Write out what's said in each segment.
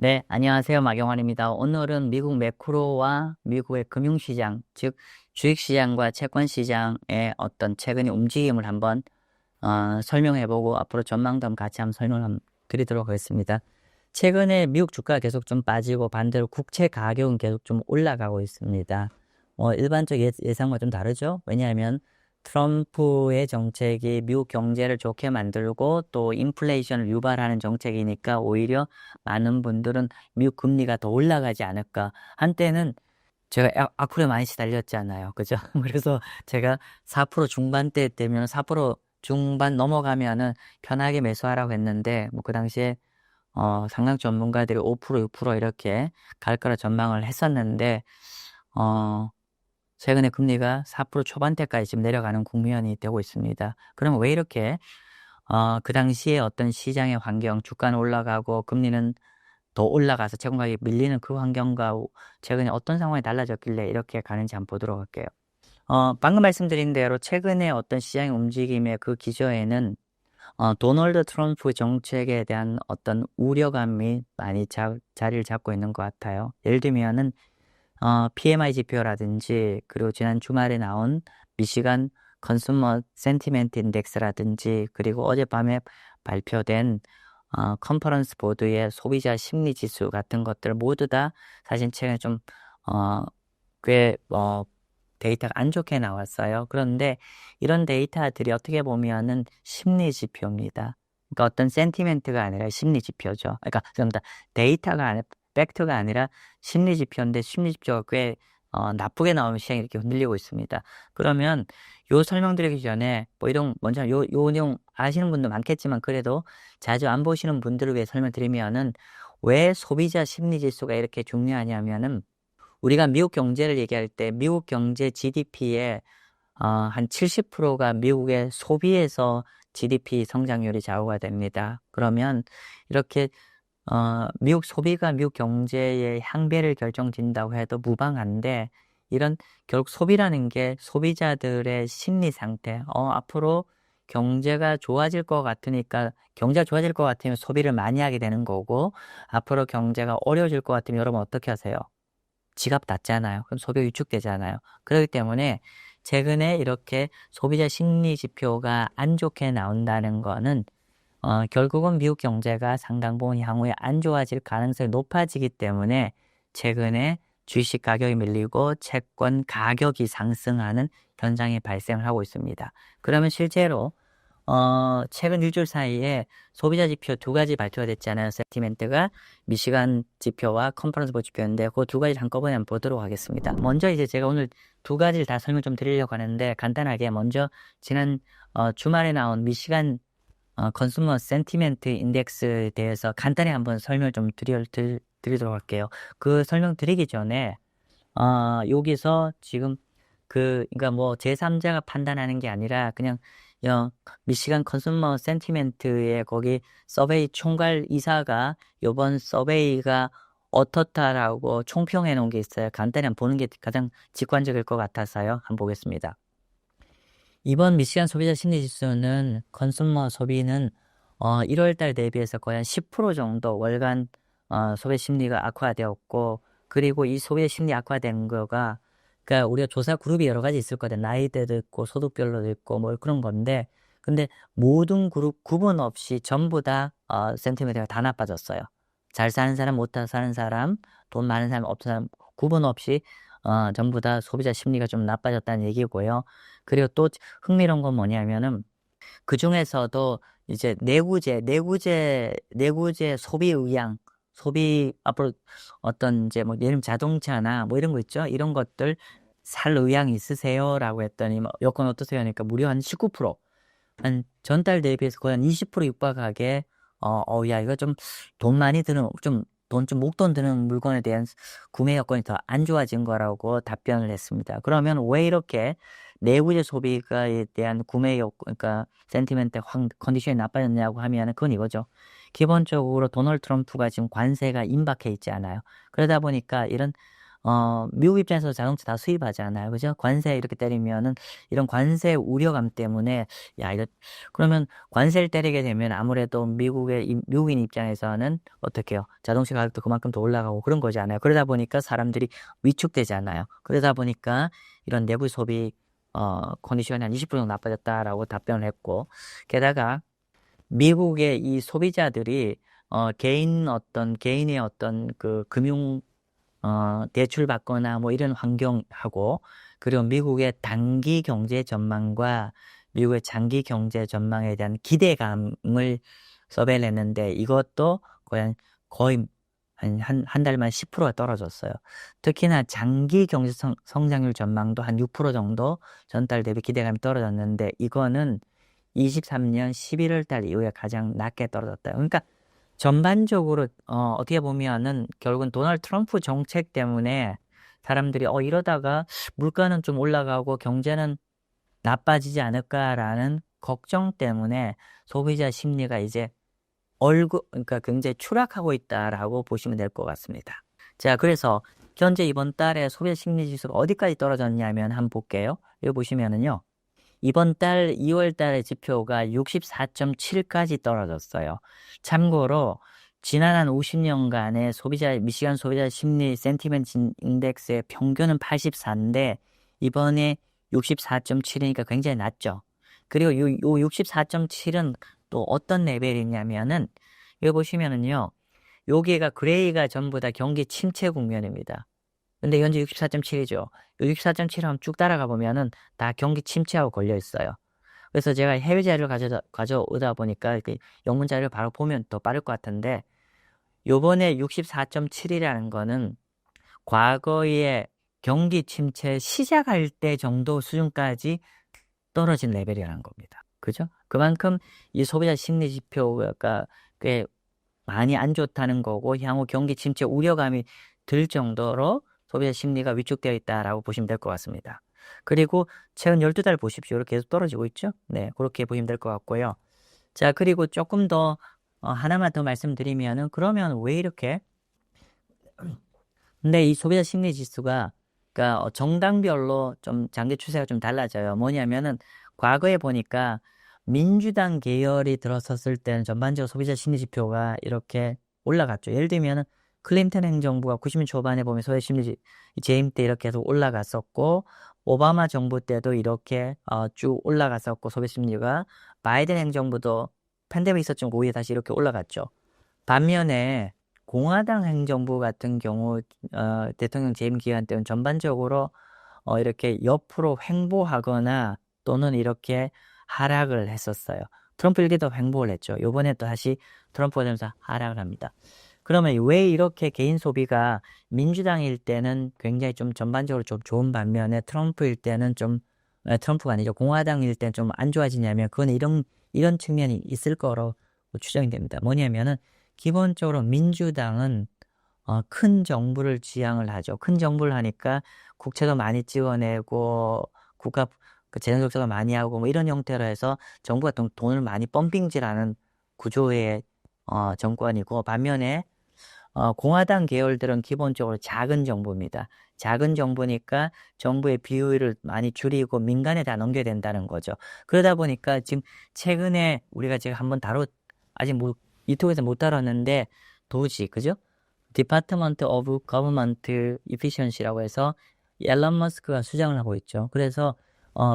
네, 안녕하세요. 마경환입니다. 오늘은 미국 매크로와 미국의 금융시장, 즉 주식시장과 채권시장의 어떤 최근의 움직임을 한번 설명해보고 앞으로 전망도 한번 같이 한번 설명을 드리도록 하겠습니다. 최근에 미국 주가가 계속 좀 빠지고 반대로 국채 가격은 계속 좀 올라가고 있습니다. 일반적 예상과 좀 다르죠? 왜냐하면 트럼프의 정책이 미국 경제를 좋게 만들고 또 인플레이션을 유발하는 정책이니까 오히려 많은 분들은 미국 금리가 더 올라가지 않을까. 한때는 제가 악플에 많이 시달렸잖아요. 그죠? 그래서 제가 4% 중반대 되면 4% 중반 넘어가면은 편하게 매수하라고 했는데, 뭐 그 당시에 상당 전문가들이 5%, 6% 이렇게 갈 거라 전망을 했었는데, 어, 최근에 금리가 4% 초반대까지 지금 내려가는 국면이 되고 있습니다. 그러면 왜 이렇게, 그 당시에 어떤 시장의 환경, 주가는 올라가고 금리는 더 올라가서 채권 가격이 밀리는 그 환경과 최근에 어떤 상황이 달라졌길래 이렇게 가는지 한번 보도록 할게요. 방금 말씀드린 대로 최근에 어떤 시장의 움직임의 그 기저에는 도널드 트럼프 정책에 대한 어떤 우려감이 많이 자리를 잡고 있는 것 같아요. 예를 들면은 PMI 지표라든지 그리고 지난 주말에 나온 미시간 컨슈머 센티멘트 인덱스라든지 그리고 어젯밤에 발표된 컨퍼런스 보드의 소비자 심리 지수 같은 것들 모두 다 사실 최근에 좀 꽤 데이터가 안 좋게 나왔어요. 그런데 이런 데이터들이 어떻게 보면은 심리 지표입니다. 그러니까 어떤 센티멘트가 아니라 심리 지표죠. 그러니까 그러니까 데이터가 아니라 팩트가 아니라 심리 지표인데 심리 지표가 꽤 나쁘게 나오면 시장이 이렇게 흔들리고 있습니다. 그러면 요 설명드리기 전에 뭐 이런 먼저 요 내용 아시는 분도 많겠지만 그래도 자주 안 보시는 분들을 위해 설명드리면은 왜 소비자 심리 지수가 이렇게 중요하냐면은 우리가 미국 경제를 얘기할 때 미국 경제 GDP의 한 70%가 미국의 소비에서 GDP 성장률이 좌우가 됩니다. 그러면 이렇게 미국 소비가 미국 경제의 향배를 결정짓는다고 해도 무방한데 이런 결국 소비라는 게 소비자들의 심리 상태, 앞으로 경제가 좋아질 것 같으니까 경제가 좋아질 것 같으면 소비를 많이 하게 되는 거고 앞으로 경제가 어려워질 것 같으면 여러분 어떻게 하세요? 지갑 닫잖아요. 그럼 소비가 위축되잖아요. 그렇기 때문에 최근에 이렇게 소비자 심리 지표가 안 좋게 나온다는 거는 결국은 미국 경제가 상당 부분 향후에 안 좋아질 가능성이 높아지기 때문에 최근에 주식 가격이 밀리고 채권 가격이 상승하는 현상이 발생을 하고 있습니다. 그러면 실제로 최근 일주일 사이에 소비자 지표 두 가지 발표가 됐잖아요. 센티멘트가 미시간 지표와 컨퍼런스 보드 지표인데 그 두 가지를 한꺼번에 한번 보도록 하겠습니다. 먼저 이제 제가 오늘 두 가지를 다 설명 좀 드리려고 하는데 간단하게 먼저 지난 주말에 나온 미시간 컨슈머 센티멘트 인덱스에 대해서 간단히 한번 설명을 좀 드리도록 할게요. 그 설명 드리기 전에 여기서 지금 그러니까 뭐 제3자가 판단하는 게 아니라 그냥 미시간 컨슈머 센티멘트의 거기 서베이 총괄 이사가 요번 서베이가 어떻다라고 총평해 놓은 게 있어요. 간단히 한번 보는 게 가장 직관적일 것 같아서요. 한번 보겠습니다. 이번 미시간 소비자 심리 지수는 컨슈머 소비는 1월달 대비해서 거의 한 10% 정도 월간 소비 심리가 악화되었고 그리고 이 소비 심리 악화된 거가 그러니까 우리가 조사 그룹이 여러 가지 있을 거든 나이대도 있고 소득별로도 있고 뭐 그런 건데 근데 모든 그룹 구분 없이 전부 다 센티미터가 다 나빠졌어요. 잘 사는 사람, 못 사는 사람, 돈 많은 사람, 없는 사람 구분 없이 전부 다 소비자 심리가 좀 나빠졌다는 얘기고요. 그리고 또 흥미로운 건 뭐냐면은 그 중에서도 이제 내구재 소비 의향, 소비 앞으로 어떤 이제 뭐 예를 들면 자동차나 뭐 이런 거 있죠. 이런 것들 살 의향이 있으세요라고 했더니 뭐 여건 어떠세요 하니까 무려 한 19%, 한 전달 대비해서 거의 한 20% 육박하게 야 이거 좀 돈 많이 드는 좀 목돈 드는 물건에 대한 구매 여건이 더 안 좋아진 거라고 답변을 했습니다. 그러면 왜 이렇게 내구재 소비가에 대한 구매 여건, 그러니까 센티멘트 컨디션이 나빠졌냐고 하면은 그건 이거죠. 기본적으로 도널드 트럼프가 지금 관세가 임박해 있지 않아요. 그러다 보니까 이런 미국 입장에서 자동차 다 수입하잖아요. 그죠? 관세 이렇게 때리면은 이런 관세 우려감 때문에 야, 그러면 관세를 때리게 되면 아무래도 미국인 입장에서는 어떻게 해요? 자동차 가격도 그만큼 더 올라가고 그런 거잖아요. 그러다 보니까 사람들이 위축되잖아요. 그러다 보니까 이런 내부 소비 컨디션이 한 20% 정도 나빠졌다라고 답변을 했고, 게다가 미국의 이 소비자들이 개인의 어떤 그 금융 대출 받거나 뭐 이런 환경하고, 그리고 미국의 단기 경제 전망과 미국의 장기 경제 전망에 대한 기대감을 서베이를 했는데, 이것도 거의 한 달만 10%가 떨어졌어요. 특히나 장기 경제 성장률 전망도 한 6% 정도 전달 대비 기대감이 떨어졌는데, 이거는 23년 11월 달 이후에 가장 낮게 떨어졌다. 그러니까 전반적으로 어떻게 보면은 결국은 도널드 트럼프 정책 때문에 사람들이 이러다가 물가는 좀 올라가고 경제는 나빠지지 않을까라는 걱정 때문에 소비자 심리가 이제 그러니까 굉장히 추락하고 있다라고 보시면 될 것 같습니다. 자, 그래서 현재 이번 달에 소비자 심리 지수가 어디까지 떨어졌냐면 한번 볼게요. 여기 보시면은요. 이번 달 2월 달의 지표가 64.7까지 떨어졌어요. 참고로 지난 한 50년간의 미시간 소비자 심리 센티멘트 인덱스의 평균은 84인데 이번에 64.7이니까 굉장히 낮죠. 그리고 요 64.7은 또 어떤 레벨이냐면은 여기 보시면은요. 여기가 그레이가 전부 다 경기 침체 국면입니다. 근데 현재 64.7이죠. 64.7 한번 쭉 따라가 보면은 다 경기 침체하고 걸려 있어요. 그래서 제가 해외 자료를 가져오다 보니까 영문 자료를 바로 보면 더 빠를 것 같은데, 요번에 64.7이라는 거는 과거에 경기 침체 시작할 때 정도 수준까지 떨어진 레벨이라는 겁니다. 그죠? 그만큼 이 소비자 심리 지표가 꽤 많이 안 좋다는 거고, 향후 경기 침체 우려감이 들 정도로 소비자 심리가 위축되어 있다라고 보시면 될 것 같습니다. 그리고 최근 12달 보십시오. 이렇게 계속 떨어지고 있죠? 네, 그렇게 보시면 될 것 같고요. 자, 그리고 조금 더 하나만 더 말씀드리면은, 그러면 왜 이렇게 근데 이 소비자 심리 지수가 그러니까 정당별로 좀 장기 추세가 좀 달라져요. 뭐냐면은 과거에 보니까 민주당 계열이 들어섰을 때는 전반적으로 소비자 심리 지표가 이렇게 올라갔죠. 예를 들면은 클린턴 행정부가 90년 초반에 보면 소비자 심리 재임 때 이렇게 해서 올라갔었고, 오바마 정부 때도 이렇게 쭉 올라갔었고, 소비자 심리가 바이든 행정부도 팬데믹 있었지만 오히려 다시 이렇게 올라갔죠. 반면에 공화당 행정부 같은 경우 대통령 재임 기간 때는 전반적으로 이렇게 옆으로 횡보하거나 또는 이렇게 하락을 했었어요. 트럼프 일기도 횡보를 했죠. 요번에 또 다시 트럼프가 되면서 하락을 합니다. 그러면 왜 이렇게 개인 소비가 민주당일 때는 굉장히 좀 전반적으로 좀 좋은 반면에 트럼프일 때는 트럼프가 아니죠. 공화당일 때는 좀 안 좋아지냐면, 그건 이런 측면이 있을 거로 추정이 됩니다. 뭐냐면은 기본적으로 민주당은 큰 정부를 지향을 하죠. 큰 정부를 하니까 국채도 많이 찍어내고 국가 재정 적자도 많이 하고 뭐 이런 형태로 해서 정부가 돈을 많이 펌핑질하는 구조의 정권이고, 반면에 공화당 계열들은 기본적으로 작은 정부입니다. 작은 정부니까 정부의 비율을 많이 줄이고 민간에다 넘겨야 된다는 거죠. 그러다 보니까 지금 최근에 우리가 지금 한번 아직 유튜브에서 못 다뤘는데, 그죠? Department of Government Efficiency라고 해서 앨런 머스크가 수장을 하고 있죠. 그래서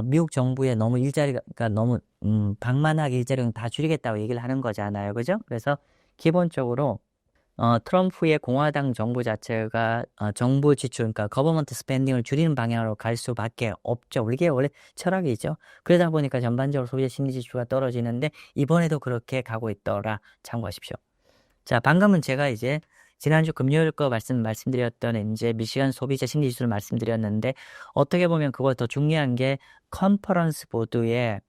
미국 정부에 너무 일자리가 너무 방만하게 일자리를 다 줄이겠다고 얘기를 하는 거잖아요. 그죠? 그래서 기본적으로 트럼프의 공화당 정부 자체가 정부 지출, 그러니까 거버먼트 스pen딩을 줄이는 방향으로 갈 수밖에 없죠. 이게 원래 철학이죠. 그러다 보니까 전반적으로 소비자 심리 지수가 떨어지는데 이번에도 그렇게 가고 있더라. 참고하십시오. 자, 방금은 제가 이제 지난주 금요일 거 말씀드렸던 이제 미시간 소비자 심리 지수를 말씀드렸는데, 어떻게 보면 그거 더 중요한 게 컨퍼런스 보드의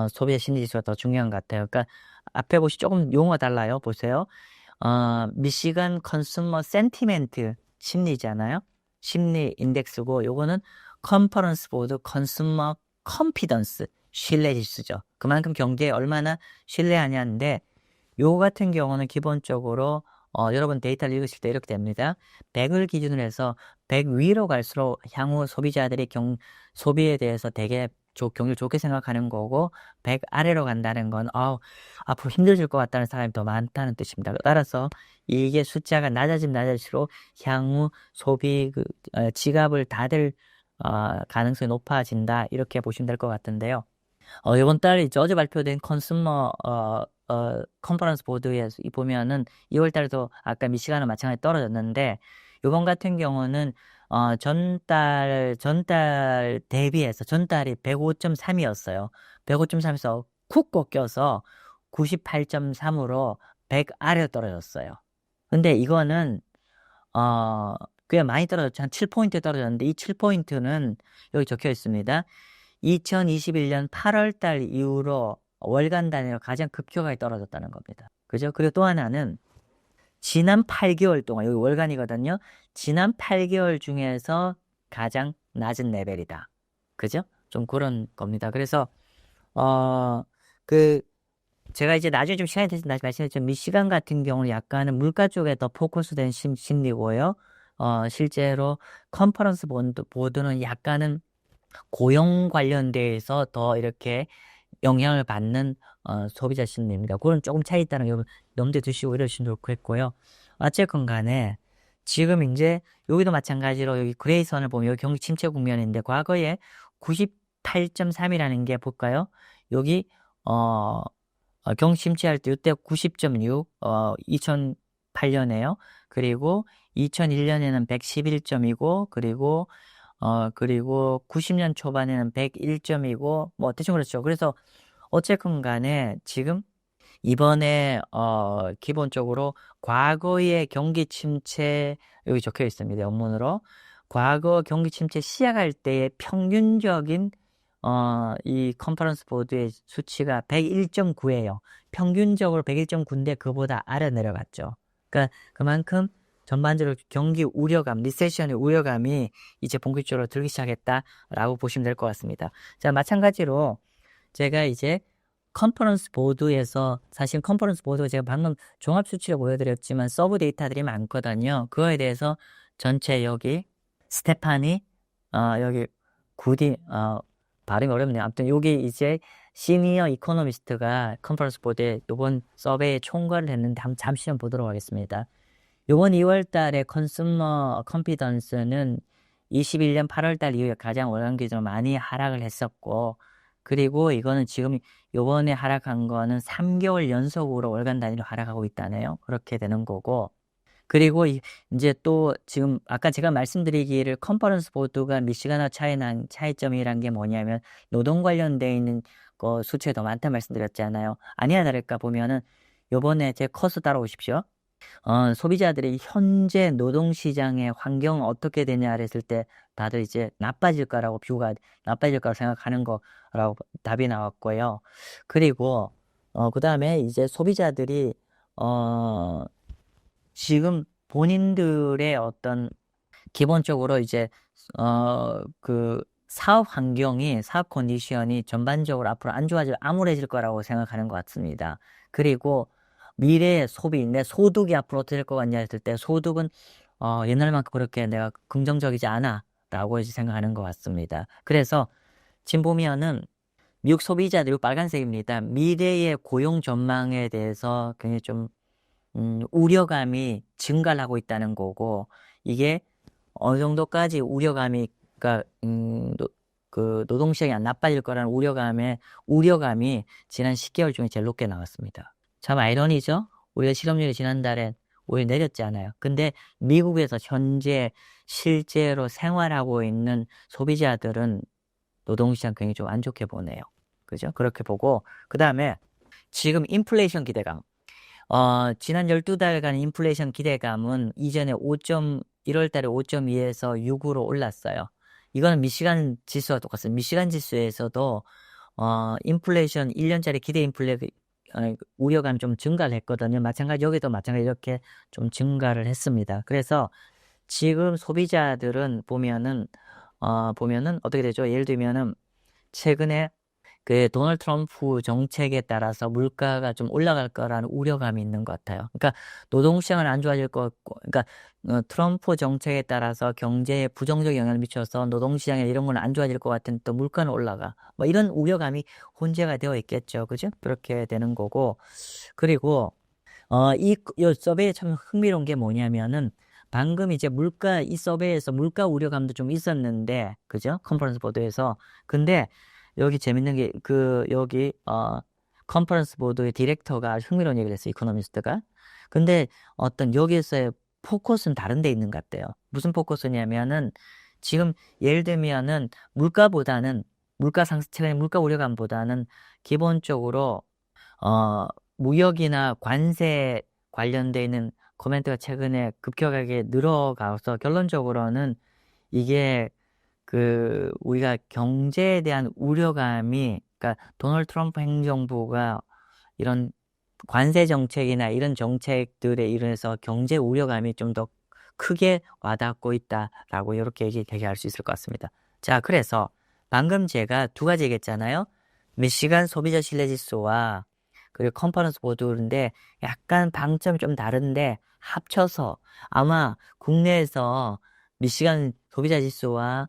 소비자 심리 지수가 더 중요한 것 같아요. 그러니까 앞에 조금 용어가 달라요. 보세요. 미시간 컨슈머 센티멘트 심리잖아요. 심리 인덱스고, 요거는 컨퍼런스 보드 컨슈머 컨피던스 신뢰 지수죠. 그만큼 경제에 얼마나 신뢰하냐인데, 요 같은 경우는 기본적으로 여러분 데이터를 읽으실 때 이렇게 됩니다. 100을 기준으로 해서 100 위로 갈수록 향후 소비자들이 소비에 대해서 되게 경기를 좋게 생각하는 거고, 100 아래로 간다는 건 앞으로 힘들어질 것 같다는 사람이 더 많다는 뜻입니다. 따라서 이게 숫자가 낮아지면 낮아질수록 향후 소비 지갑을 닫을 가능성이 높아진다, 이렇게 보시면 될 것 같은데요. 이번 달 이제 어제 발표된 컨슈머 컨퍼런스 보드에 보면은 2월 달에도 아까 미시간은 마찬가지로 떨어졌는데, 이번 같은 경우는 전달 대비해서 전달이 105.3이었어요. 105.3에서 쿡 꺾여서 98.3으로 100 아래로 떨어졌어요. 근데 이거는 꽤 많이 떨어졌죠. 한 7포인트 떨어졌는데, 이 7포인트는 여기 적혀 있습니다. 2021년 8월 달 이후로 월간 단위로 가장 급격하게 떨어졌다는 겁니다. 그죠? 그리고 또 하나는 지난 8개월 동안, 여기 월간이거든요. 지난 8개월 중에서 가장 낮은 레벨이다. 그죠? 좀 그런 겁니다. 그래서 제가 이제 나중에 좀 시간이 돼서 다시 말씀드렸지만, 미시간 같은 경우는 약간은 물가 쪽에 더 포커스된 심리고요. 실제로 컨퍼런스 보드는 약간은 고용 관련돼서 더 이렇게 영향을 받는 소비자 심리입니다. 그건 조금 차이 있다는 거 염두에 두시고 이러시면 좋겠고요. 어쨌건 간에 지금 이제 여기도 마찬가지로 여기 그레이선을 보면 여기 경기 침체 국면인데, 과거에 98.3이라는 게 볼까요? 여기 경기 침체할 때 이때 90.6 2008년에요. 그리고 2001년에는 111점이고, 그리고 90년 초반에는 101점이고, 뭐, 대충 그렇죠. 그래서, 어쨌건 간에, 지금, 이번에, 기본적으로, 과거의 경기 침체, 여기 적혀 있습니다. 원문으로. 과거 경기 침체 시작할 때의 평균적인, 이 컨퍼런스 보드의 수치가 101.9예요. 평균적으로 101.9인데, 그보다 아래 내려갔죠. 그러니까, 그만큼, 전반적으로 경기 우려감, 리세션의 우려감이 이제 본격적으로 들기 시작했다라고 보시면 될 것 같습니다. 자, 마찬가지로 제가 이제 컨퍼런스 보드에서, 사실 컨퍼런스 보드가 제가 방금 종합 수치를 보여드렸지만 서브 데이터들이 많거든요. 그거에 대해서 전체 여기 스테파니 여기 구디 발음이 어렵네요. 아무튼 여기 이제 시니어 이코노미스트가 컨퍼런스 보드에 이번 서베이에 총괄을 했는데 한번 잠시 보도록 하겠습니다. 요번 2월 달에 컨슈머 컨피던스는 21년 8월 달 이후에 가장 월간 기준으로 많이 하락을 했었고, 그리고 이거는 지금 요번에 하락한 거는 3개월 연속으로 월간 단위로 하락하고 있다네요. 그렇게 되는 거고, 그리고 이제 또 지금 아까 제가 말씀드리기를 컨퍼런스 보드가 미시간과 차이점이란 게 뭐냐면, 노동 관련돼 있는 거 수치가 더 많다 말씀드렸잖아요. 아니나 다를까 보면은 요번에 제 커서 따라오십시오. 소비자들이 현재 노동시장의 환경 어떻게 되냐를 했을 때 다들 이제 나빠질 거라고 생각하는 거라고 답이 나왔고요. 그리고 그 다음에 이제 소비자들이 지금 본인들의 어떤 기본적으로 이제 사업 환경이, 사업 컨디션이 전반적으로 앞으로 암울해질 거라고 생각하는 것 같습니다. 그리고 미래의 소비, 내 소득이 앞으로 어떻게 될 것 같냐 했을 때, 소득은 옛날만큼 그렇게 내가 긍정적이지 않아 라고 이제 생각하는 것 같습니다. 그래서 지금 보면은 미국 소비자들, 빨간색입니다. 미래의 고용 전망에 대해서 굉장히 좀 우려감이 증가를 하고 있다는 거고, 이게 어느 정도까지 우려감이, 그러니까 노동시장이 안 나빠질 거라는 우려감이 지난 10개월 중에 제일 높게 나왔습니다. 참 아이러니죠? 오히려 실업률이 지난달에 오히려 내렸지 않아요. 근데 미국에서 현재 실제로 생활하고 있는 소비자들은 노동시장 굉장히 좀 안 좋게 보네요. 그죠? 그렇게 보고, 그 다음에 지금 인플레이션 기대감. 지난 12달간 인플레이션 기대감은 이전에 1월 달에 5.2에서 6으로 올랐어요. 이거는 미시간 지수와 똑같습니다. 미시간 지수에서도 인플레이션 1년짜리 기대 우려감이 좀 증가를 했거든요. 여기도 마찬가지 이렇게 좀 증가를 했습니다. 그래서 지금 소비자들은 보면은 어떻게 되죠? 예를 들면은 최근에 그 도널드 트럼프 정책에 따라서 물가가 좀 올라갈 거라는 우려감이 있는 것 같아요. 그러니까 노동시장은 안 좋아질 것 같고, 그러니까 트럼프 정책에 따라서 경제에 부정적 영향을 미쳐서 노동시장에 이런 건 안 좋아질 것 같은 또 물가는 올라가. 뭐 이런 우려감이 혼재가 되어 있겠죠. 그죠? 그렇게 되는 거고. 그리고 이 서베이에 참 흥미로운 게 뭐냐면은 방금 이제 이 서베이에서 물가 우려감도 좀 있었는데, 그죠? 컨퍼런스 보도에서. 근데 여기 재밌는 게 여기 컨퍼런스 보도의 디렉터가 아주 흥미로운 얘기를 했어요. 이코노미스트가. 근데 여기에서의 포커스는 다른 데 있는 것 같아요. 무슨 포커스냐면은 지금 예를 들면은 최근에 물가 우려감보다는 기본적으로 무역이나 관세 관련돼 있는 코멘트가 최근에 급격하게 늘어가서 결론적으로는 이게 우리가 경제에 대한 우려감이, 그러니까 도널드 트럼프 행정부가 이런 관세 정책이나 이런 정책들에 의해서 경제 우려감이 좀 더 크게 와닿고 있다라고 이렇게 얘기할 수 있을 것 같습니다. 자, 그래서 방금 제가 두 가지 얘기했잖아요. 미시간 소비자 신뢰지수와 그리고 컨퍼런스 보도인데 약간 방점이 좀 다른데 합쳐서 아마 국내에서 미시간 소비자 지수와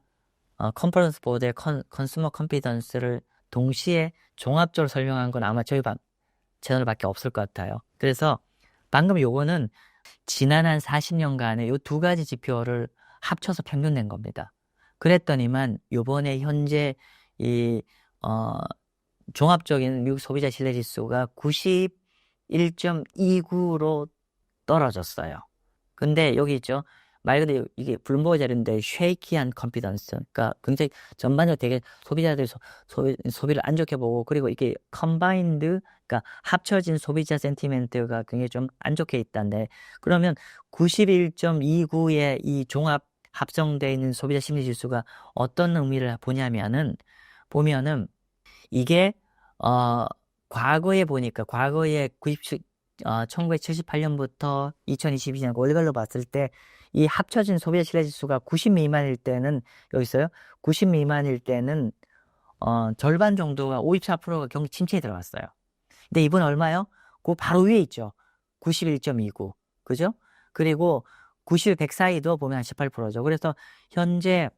컨퍼런스 보도의 컨슈머 컨피던스를 동시에 종합적으로 설명한 건 아마 저희 채널밖에 없을 것 같아요. 그래서 방금 요거는 지난 한 40년간의 요 두 가지 지표를 합쳐서 평균 낸 겁니다. 그랬더니만 요번에 현재 종합적인 미국 소비자 신뢰 지수가 91.29로 떨어졌어요. 근데 여기 있죠. 말 그대로 이게 블룸버그 자료인데 쉐이키한 컨피던스. 그러니까 굉장히 전반적으로 되게 소비자들이 소비를 안 좋게 보고, 그리고 이게 컨바인드, 그러니까 합쳐진 소비자 센티멘트가 굉장히 좀 안 좋게 있다는데, 그러면 91.29의 이 종합 합성되어 있는 소비자 심리 지수가 어떤 의미를 보면은 이게 과거에 1978년부터 2022년 월별로 봤을 때 이 합쳐진 소비자 신뢰 지수가 90 미만일 때는, 여기 있어요. 90 미만일 때는 절반 정도가 54%가 경기 침체에 들어갔어요. 근데 이번 얼마요? 그 바로 위에 있죠. 91.29. 그죠? 그리고 90, 100 사이도 보면 한 18%죠. 그래서 현재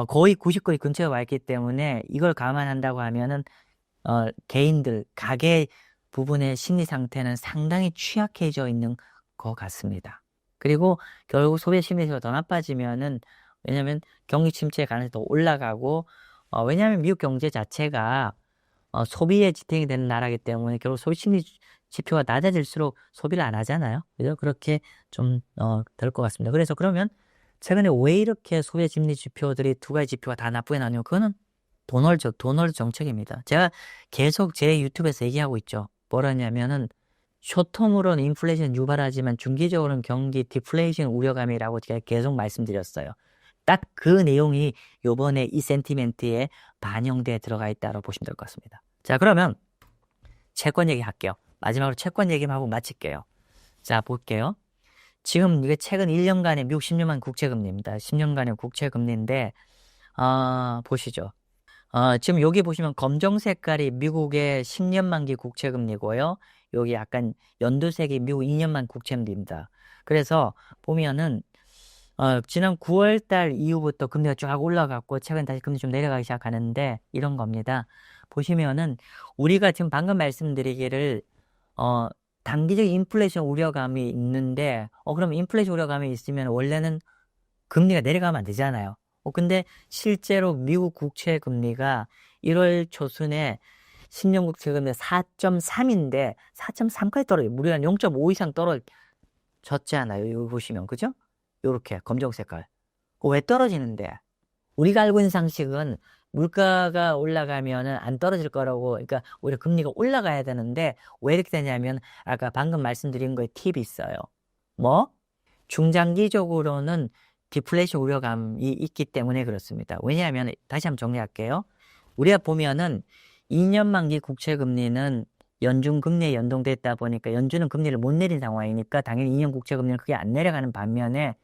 거의 90거리 근처에 와 있기 때문에 이걸 감안한다고 하면은 개인들, 가계 부분의 심리 상태는 상당히 취약해져 있는 것 같습니다. 그리고 결국 소비자 심리가 더 나빠지면은, 왜냐면 경기 침체 가능성이 더 올라가고, 왜냐면 미국 경제 자체가 소비에 지탱이 되는 나라이기 때문에 결국 소비 심리 지표가 낮아질수록 소비를 안 하잖아요. 그죠? 그렇게 좀 될 것 같습니다. 그래서 그러면 최근에 왜 이렇게 소비자 심리 지표들이 두 가지 지표가 다 나쁘게 나오냐면 그거는 도널드 정책입니다. 제가 계속 제 유튜브에서 얘기하고 있죠. 뭐라냐면은 숏텀으로는 인플레이션 유발하지만 중기적으로는 경기 디플레이션 우려감이라고 제가 계속 말씀드렸어요. 딱 그 내용이 요번에 이 센티멘트에 반영돼 들어가 있다고 보시면 될 것 같습니다. 자, 그러면 채권 얘기할게요. 마지막으로 채권 얘기만 하고 마칠게요. 자, 볼게요. 지금 이게 최근 1년간의 미국 10년만 국채금리입니다. 10년간의 국채금리인데 보시죠. 지금 여기 보시면 검정 색깔이 미국의 10년 만기 국채금리고요. 여기 약간 연두색이 미국 2년만 국채금리입니다. 그래서 보면은 지난 9월 달 이후부터 금리가 쫙 올라갔고 최근 다시 금리 좀 내려가기 시작하는데 이런 겁니다. 보시면은 우리가 지금 방금 말씀드리기를 단기적 인플레이션 우려감이 있는데 그럼 인플레이션 우려감이 있으면 원래는 금리가 내려가면 안 되잖아요. 근데 실제로 미국 국채 금리가 1월 초순에 10년 국채 금리가 4.3인데 4.3까지 떨어져요. 무려 한 0.5 이상 떨어졌잖아요. 여기 보시면, 그죠? 요렇게 검정 색깔. 왜 떨어지는데? 우리가 알고 있는 상식은 물가가 올라가면은 안 떨어질 거라고, 그러니까 오히려 금리가 올라가야 되는데 왜 이렇게 되냐면 아까 방금 말씀드린 거에 팁이 있어요. 뭐? 중장기적으로는 디플레이션 우려감이 있기 때문에 그렇습니다. 왜냐하면 다시 한번 정리할게요. 우리가 보면은 2년 만기 국채 금리는 연준 금리에 연동됐다 보니까 연준은 금리를 못 내린 상황이니까 당연히 2년 국채 금리는 크게 안 내려가는 반면에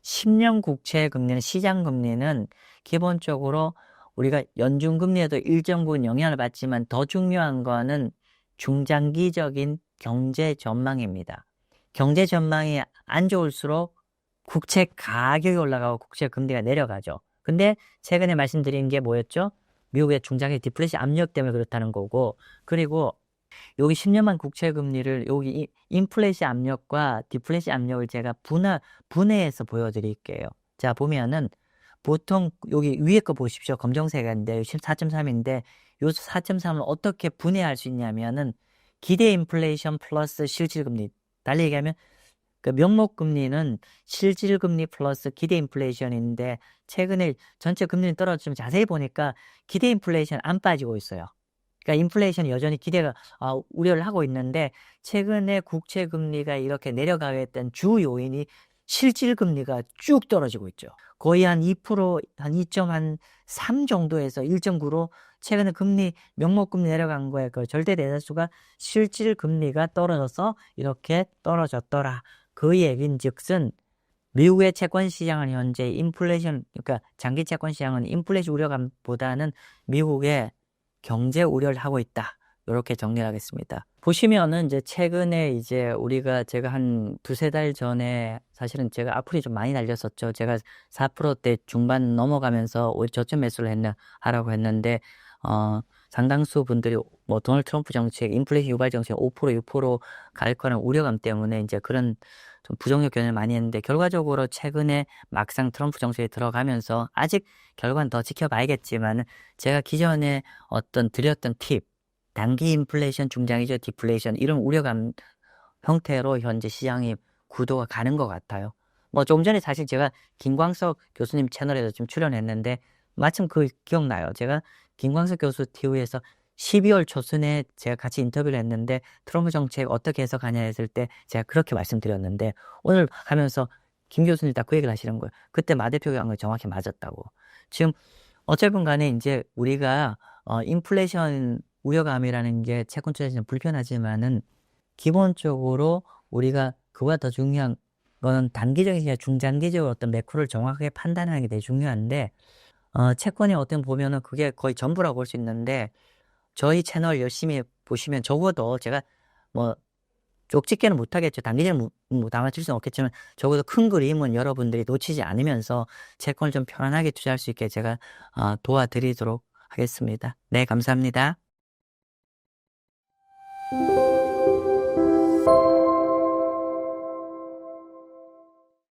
10년 국채 금리는 시장 금리는 기본적으로 우리가 연준금리에도 일정 부분 영향을 받지만 더 중요한 거는 중장기적인 경제 전망입니다. 경제 전망이 안 좋을수록 국채 가격이 올라가고 국채 금리가 내려가죠. 근데 최근에 말씀드린 게 뭐였죠? 미국의 중장기 디플레이션 압력 때문에 그렇다는 거고, 그리고 여기 10년만 국채 금리를 여기 인플레이션 압력과 디플레이션 압력을 제가 분해해서 보여드릴게요. 자, 보면은 보통 여기 위에 거 보십시오. 검정색인데 4.3인데 요 4.3을 어떻게 분해할 수 있냐면은 기대 인플레이션 플러스 실질 금리. 달리 얘기하면 그 명목 금리는 실질 금리 플러스 기대 인플레이션인데 최근에 전체 금리는 떨어지면 자세히 보니까 기대 인플레이션 안 빠지고 있어요. 그러니까 인플레이션이 여전히 기대가 우려를 하고 있는데 최근에 국채 금리가 이렇게 내려가게 했던 주 요인이 실질 금리가 쭉 떨어지고 있죠. 거의 한 2%, 한 2.3 정도에서 1.9로 최근에 금리, 명목 금리 내려간 거에 그 절대 대다수가 실질 금리가 떨어져서 이렇게 떨어졌더라. 그 얘긴즉슨 미국의 채권 시장은 현재 인플레이션, 그러니까 장기 채권 시장은 인플레이션 우려감보다는 미국의 경제 우려를 하고 있다. 이렇게 정리를 하겠습니다. 보시면은 이제 최근에 이제 우리가 제가 한 두세 달 전에 사실은 제가 악플이 좀 많이 달렸었죠. 제가 4%대 중반 넘어가면서 저점 매수를 하라고 했는데, 상당수 분들이 뭐 도널드 트럼프 정책, 인플레이션 유발 정책 5%, 6% 갈 거라는 우려감 때문에 이제 그런 좀 부정적 견해를 많이 했는데 결과적으로 최근에 막상 트럼프 정책에 들어가면서 아직 결과는 더 지켜봐야겠지만 제가 기존에 드렸던 팁, 단기 인플레이션, 중장기적 디플레이션 이런 우려감 형태로 현재 시장이 구도가 가는 것 같아요. 뭐 좀 전에 사실 제가 김광석 교수님 채널에도 좀 출연했는데 마침 그 기억나요. 제가 김광석 교수 TV에서 12월 초순에 제가 같이 인터뷰를 했는데 트럼프 정책 어떻게 해석하냐 했을 때 제가 그렇게 말씀드렸는데 오늘 하면서 김 교수님 딱 그 얘기를 하시는 거예요. 그때 마 대표가 한 거 정확히 맞았다고. 지금 어쨌든 간에 이제 우리가 인플레이션 우려감이라는 게 채권 투자에서는 불편하지만은 기본적으로 우리가 그보다 더 중요한 거는 단기적인 중장기적으로 어떤 매크로를 정확하게 판단하는 게 되게 중요한데 채권이 보면은 그게 거의 전부라고 볼 수 있는데 저희 채널 열심히 보시면 적어도 제가 뭐 쪽집게는 못하겠죠. 단기적으로 뭐 담아줄 수는 없겠지만 적어도 큰 그림은 여러분들이 놓치지 않으면서 채권을 좀 편안하게 투자할 수 있게 제가 도와드리도록 하겠습니다. 네, 감사합니다.